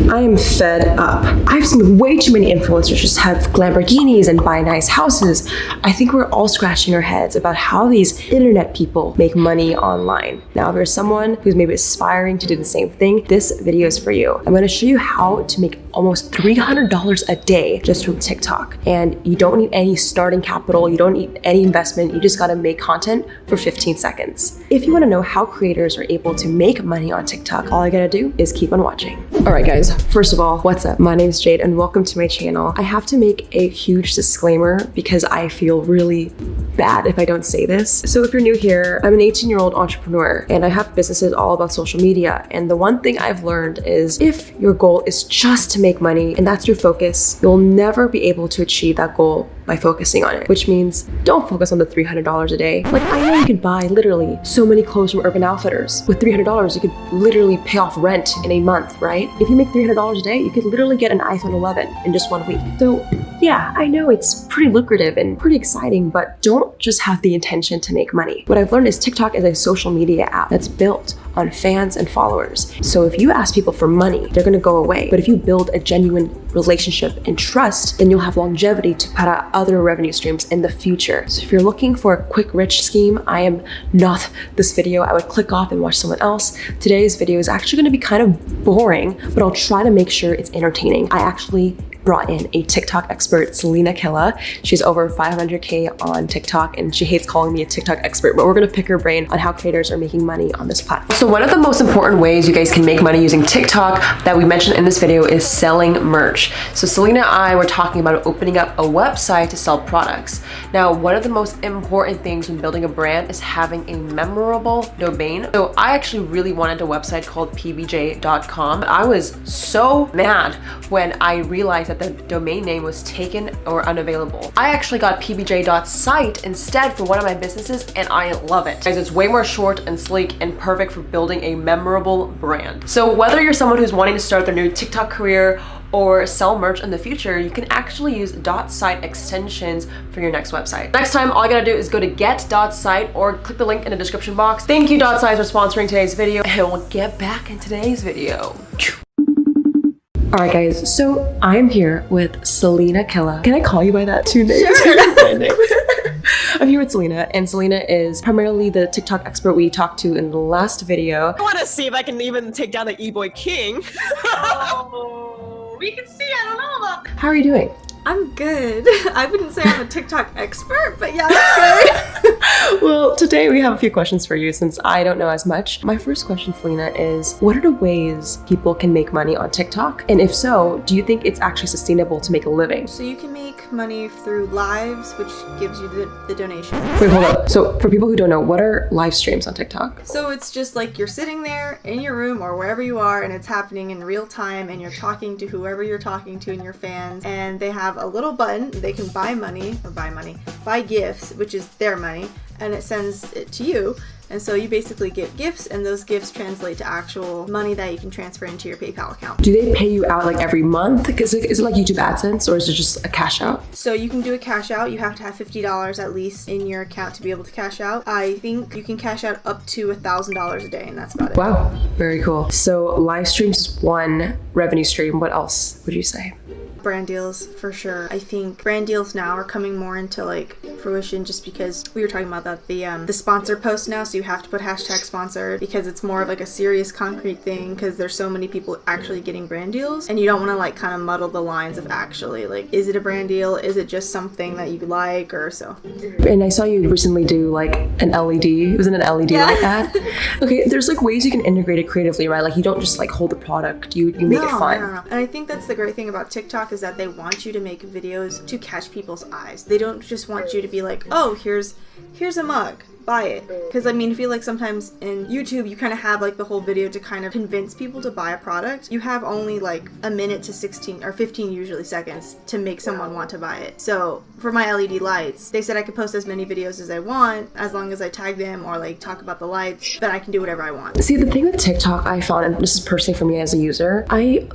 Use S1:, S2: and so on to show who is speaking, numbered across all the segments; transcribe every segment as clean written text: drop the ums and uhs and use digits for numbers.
S1: I am fed up. I've seen way too many influencers just have Lamborghinis and buy nice houses. I think we're all scratching our heads about how these internet people make money online. Now, if you're someone who's maybe aspiring to do the same thing, this video is for you. I'm gonna show you how to make almost $300 a day just from TikTok. And you don't need any starting capital, you don't need any investment, you just gotta make content for 15 seconds. If you wanna know how creators are able to make money on TikTok, all I gotta do is keep on watching. All right, guys. First of all, what's up? My name is Jade and welcome to my channel. I have to make a huge disclaimer because I feel really bad if I don't say this. So if you're new here, I'm an 18-year-old entrepreneur and I have businesses all about social media. And the one thing I've learned is if your goal is just to make money and that's your focus, you'll never be able to achieve that goal by focusing on it, which means don't focus on the $300 a day. Like, I know you can buy literally so many clothes from Urban Outfitters. With $300, you could literally pay off rent in a month, right? If you make $300 a day, you could literally get an iPhone 11 in just 1 week. So yeah, I know it's pretty lucrative and pretty exciting, but don't just have the intention to make money. What I've learned is TikTok is a social media app that's built on fans and followers. So if you ask people for money, they're gonna go away. But if you build a genuine relationship and trust, then you'll have longevity to put out other revenue streams in the future. So if you're looking for a quick rich scheme, I am not this video. I would click off and watch someone else. Today's video is actually gonna be kind of boring, but I'll try to make sure it's entertaining. I actually brought in a TikTok expert, Selena Killa. She's over 500K on TikTok and she hates calling me a TikTok expert, but we're gonna pick her brain on how creators are making money on this platform. So one of the most important ways you guys can make money using TikTok that we mentioned in this video is selling merch. So Selena and I were talking about opening up a website to sell products. Now, one of the most important things when building a brand is having a memorable domain. So I actually really wanted a website called pbj.com. I was so mad when I realized that the domain name was taken or unavailable. I actually got pbj.site instead for one of my businesses and I love it. Guys, it's way more short and sleek and perfect for building a memorable brand. So whether you're someone who's wanting to start their new TikTok career or sell merch in the future, you can actually use .site extensions for your next website. Next time, all you gotta do is go to get.site or click the link in the description box. Thank you .site for sponsoring today's video and we'll get back in today's video. All right, guys, so I'm here with Selena Killa. Can I call you by that two names? Sure. I'm here with Selena, and Selena is primarily the TikTok expert we talked to in the last video.
S2: I want to see if I can even take down the E-Boy King. Oh, we can see, I don't know about.
S1: How are you doing?
S3: I'm good. I wouldn't say I'm a TikTok expert, but yeah, I'm good.
S1: Well, today we have a few questions for you since I don't know as much. My first question, Selena, is what are the ways people can make money on TikTok? And if so, do you think it's actually sustainable to make a living?
S3: So you can make money through lives, which gives you the donation.
S1: Wait, hold up. So for people who don't know, what are live streams on TikTok?
S3: So it's just like you're sitting there in your room or wherever you are and it's happening in real time and you're talking to whoever you're talking to and your fans, and they have a little button. They can buy gifts, which is their money, and it sends it to you. And so you basically get gifts, and those gifts translate to actual money that you can transfer into your PayPal account.
S1: Do they pay you out like every month? Is it like YouTube AdSense, or is it just a cash out?
S3: So you can do a cash out. You have to have $50 at least in your account to be able to cash out. I think you can cash out up to $1,000 a day, and that's about it.
S1: Wow, very cool. So live streams is one revenue stream. What else would you say?
S3: Brand deals, for sure. I think brand deals now are coming more into like fruition just because we were talking about that, the sponsor post now, so you have to put hashtag sponsored because it's more of like a serious concrete thing because there's so many people actually getting brand deals and you don't want to like kind of muddle the lines of actually like, is it a brand deal? Is it just something that you like or so?
S1: And I saw you recently do like an LED. Was it an LED like that? Okay, there's like ways you can integrate it creatively, right? Like you don't just like hold the product, you make it fun.
S3: No. And I think that's the great thing about TikTok is that they want you to make videos to catch people's eyes. They don't just want you to be like, oh, here's a mug, buy it. Because I mean, I feel like sometimes in YouTube you kind of have like the whole video to kind of convince people to buy a product. You have only like a minute to 16 or 15 usually seconds to make someone want to buy it. So for my LED lights, they said I could post as many videos as I want as long as I tag them or like talk about the lights, but I can do whatever I want.
S1: See, the thing with TikTok I found, and this is personally for me as a user, I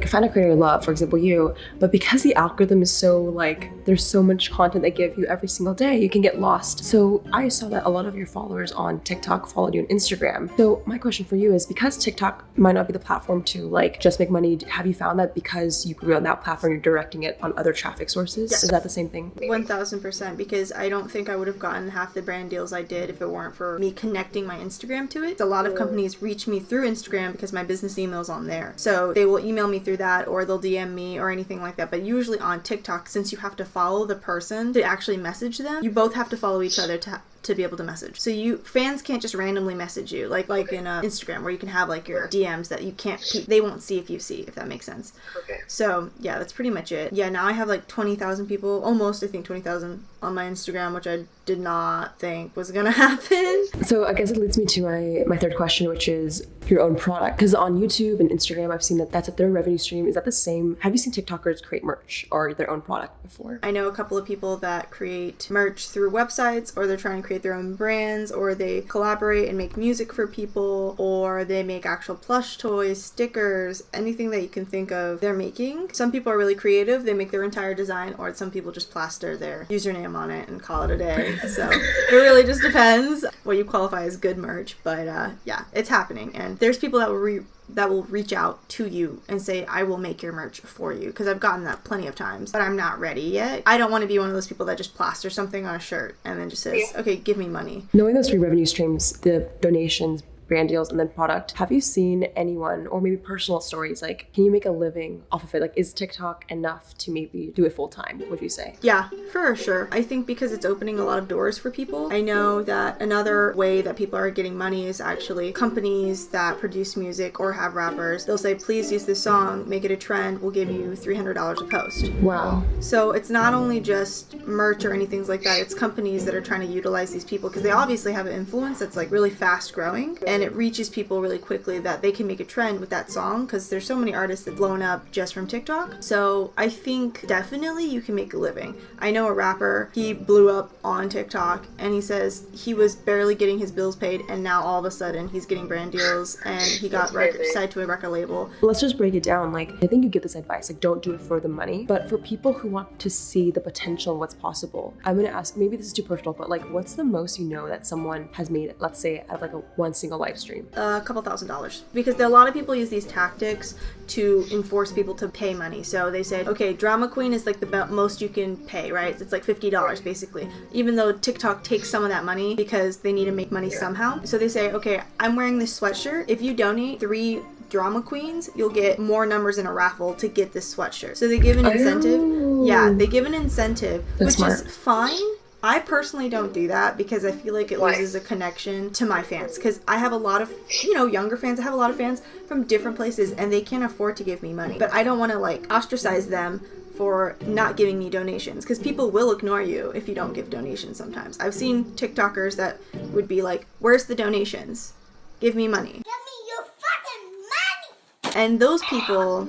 S1: find a creator I love, for example you, but because the algorithm is so like, there's so much content they give you every single day, you can get lost. So I saw that that a lot of your followers on TikTok followed you on Instagram. So my question for you is, because TikTok might not be the platform to like just make money, have you found that because you grew on that platform, you're directing it on other traffic sources? Yes. Is that the same thing?
S3: 1000%, because I don't think I would have gotten half the brand deals I did if it weren't for me connecting my Instagram to it. A lot of companies reach me through Instagram because my business email's on there. So they will email me through that, or they'll DM me or anything like that. But usually on TikTok, since you have to follow the person to actually message them, you both have to follow each other to be able to message. So fans can't just randomly message you like in Instagram, where you can have like your DMs that you can't, they won't see, if that makes sense.
S2: Okay.
S3: So yeah, that's pretty much it. Yeah, now I have like 20,000 people, almost, I think 20,000 on my Instagram, which I did not think was gonna happen.
S1: So I guess it leads me to my third question, which is your own product. Because on YouTube and Instagram, I've seen that's their revenue stream. Is that the same? Have you seen TikTokers create merch or their own product before?
S3: I know a couple of people that create merch through websites, or they're trying to create their own brands, or they collaborate and make music for people, or they make actual plush toys, stickers, anything that you can think of they're making. Some people are really creative. They make their entire design, or some people just plaster their username on it and call it a day. So it really just depends what you qualify as good merch. But yeah, it's happening. And there's people that will reach out to you and say, I will make your merch for you, because I've gotten that plenty of times, but I'm not ready yet. I don't want to be one of those people that just plaster something on a shirt and then just says, okay, give me money.
S1: Knowing those three revenue streams, the donations, brand deals, and then product, have you seen anyone, or maybe personal stories, like, can you make a living off of it? Like, is TikTok enough to maybe do it full time, would you say?
S3: Yeah, for sure. I think because it's opening a lot of doors for people. I know that another way that people are getting money is actually companies that produce music or have rappers. They'll say, please use this song, make it a trend, we'll give you $300 a post.
S1: Wow.
S3: So it's not only just merch or anything like that, it's companies that are trying to utilize these people, because they obviously have an influence that's like really fast growing, and it reaches people really quickly that they can make a trend with that song, because there's so many artists that have blown up just from TikTok. So I think definitely you can make a living. I know a rapper, he blew up on TikTok, and he says he was barely getting his bills paid, and now all of a sudden he's getting brand deals, and he got signed to a record label.
S1: Let's just break it down. Like, I think you give this advice, like, don't do it for the money, but for people who want to see the potential of what's possible, I'm gonna ask, maybe this is too personal, but like, what's the most you know that someone has made, let's say, out of like one single live stream?
S3: A couple $1,000s, because a lot of people use these tactics to enforce people to pay money. So they said, okay, drama queen is like the most you can pay, right? It's like $50 basically, even though TikTok takes some of that money because they need to make money somehow. So they say, okay, I'm wearing this sweatshirt. If you donate 3 drama queens, you'll get more numbers in a raffle to get this sweatshirt. So they give an incentive.
S1: Oh.
S3: Yeah, they give an incentive,
S1: That's
S3: which
S1: smart.
S3: is fine. I personally don't do that because I feel like it loses a connection to my fans, because I have a lot of, younger fans. I have a lot of fans from different places, and they can't afford to give me money. But I don't want to like ostracize them for not giving me donations, because people will ignore you if you don't give donations sometimes. I've seen TikTokers that would be like, where's the donations? Give me money.
S4: Give me your fucking money!
S3: And those people,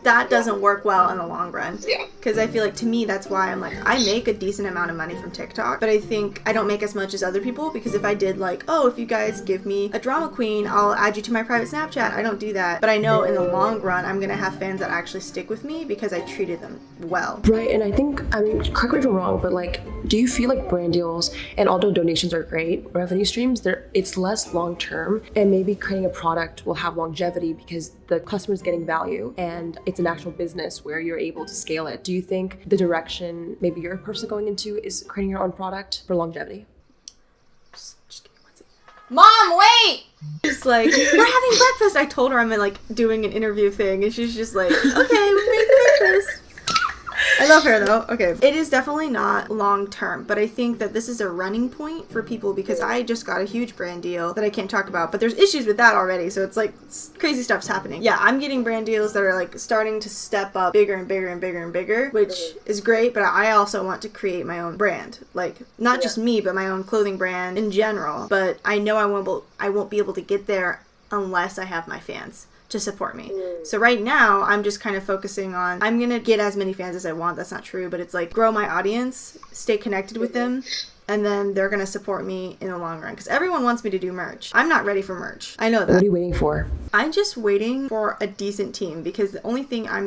S3: that doesn't work well in the long run.
S2: Yeah.
S3: Because I feel like, to me, that's why I'm like, I make a decent amount of money from TikTok, but I think I don't make as much as other people, because if I did like, oh, if you guys give me a drama queen, I'll add you to my private Snapchat. I don't do that. But I know in the long run, I'm going to have fans that actually stick with me because I treated them well.
S1: Right, and I think, correct me if I'm wrong, but like, do you feel like brand deals, and although donations are great, revenue streams, it's less long term, and maybe creating a product will have longevity because the customer's getting value, and it's an actual business where you're able to scale it. Do you think the direction maybe you're personally going into is creating your own product for longevity?
S3: Just give me 1 second. Mom, wait! Just like, we're having breakfast. I told her I'm like doing an interview thing, and she's just like, okay, we're making breakfast. I love her though. Okay. It is definitely not long term, but I think that this is a running point for people, because I just got a huge brand deal that I can't talk about, but there's issues with that already. So it's like crazy stuff's happening. Yeah, I'm getting brand deals that are like starting to step up bigger and bigger and bigger and bigger, which is great, but I also want to create my own brand. Like, not just me, but my own clothing brand in general. But I know I won't be able to get there unless I have my fans to support me. So right now, I'm just kind of focusing on, I'm gonna get as many fans as I want. That's not true, but it's like grow my audience, stay connected with them, and then they're gonna support me in the long run. Because everyone wants me to do merch. I'm not ready for merch. I know that.
S1: What are you waiting for?
S3: I'm just waiting for a decent team, because the only thing I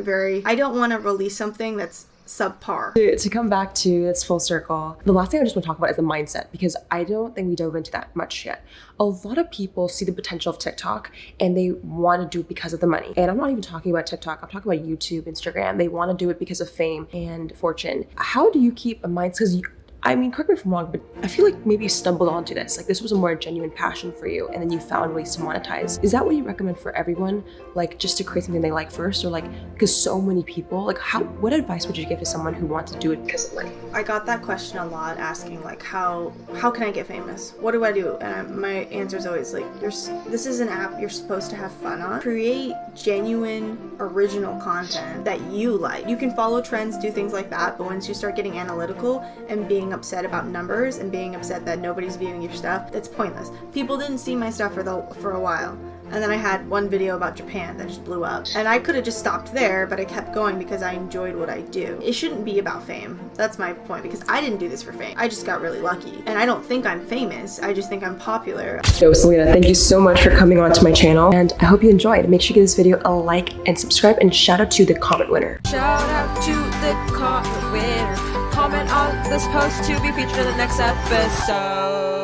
S3: don't want to release something that's subpar.
S1: To come back to this full circle, the last thing I just want to talk about is the mindset, because I don't think we dove into that much yet. A lot of people see the potential of TikTok and they want to do it because of the money. And I'm not even talking about TikTok, I'm talking about YouTube, Instagram. They want to do it because of fame and fortune. How do you keep a mindset? Because I mean, correct me if I'm wrong, but I feel like maybe you stumbled onto this. Like this was a more genuine passion for you, and then you found ways to monetize. Is that what you recommend for everyone? Like just to create something they like first, or like because so many people, like what advice would you give to someone who wants to do it because of money?
S3: I got that question a lot, asking like how can I get famous? What do I do? And my answer is always like, this is an app you're supposed to have fun on. Create genuine, original content that you like. You can follow trends, do things like that, but once you start getting analytical and being upset about numbers and being upset that nobody's viewing your stuff, that's pointless. People didn't see my stuff for a while. And then I had one video about Japan that just blew up. And I could have just stopped there, but I kept going because I enjoyed what I do. It shouldn't be about fame. That's my point, because I didn't do this for fame. I just got really lucky. And I don't think I'm famous. I just think I'm popular.
S1: So Selena, thank you so much for coming onto my channel, and I hope you enjoyed. Make sure you give this video a like and subscribe, and shout out to the comment winner.
S5: Shout out to the comment winner. Comment on this post to be featured in the next episode.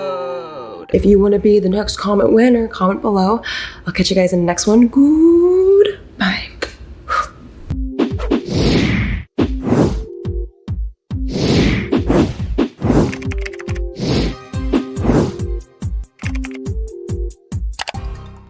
S1: If you want to be the next comment winner, comment below. I'll catch you guys in the next one. Goodbye.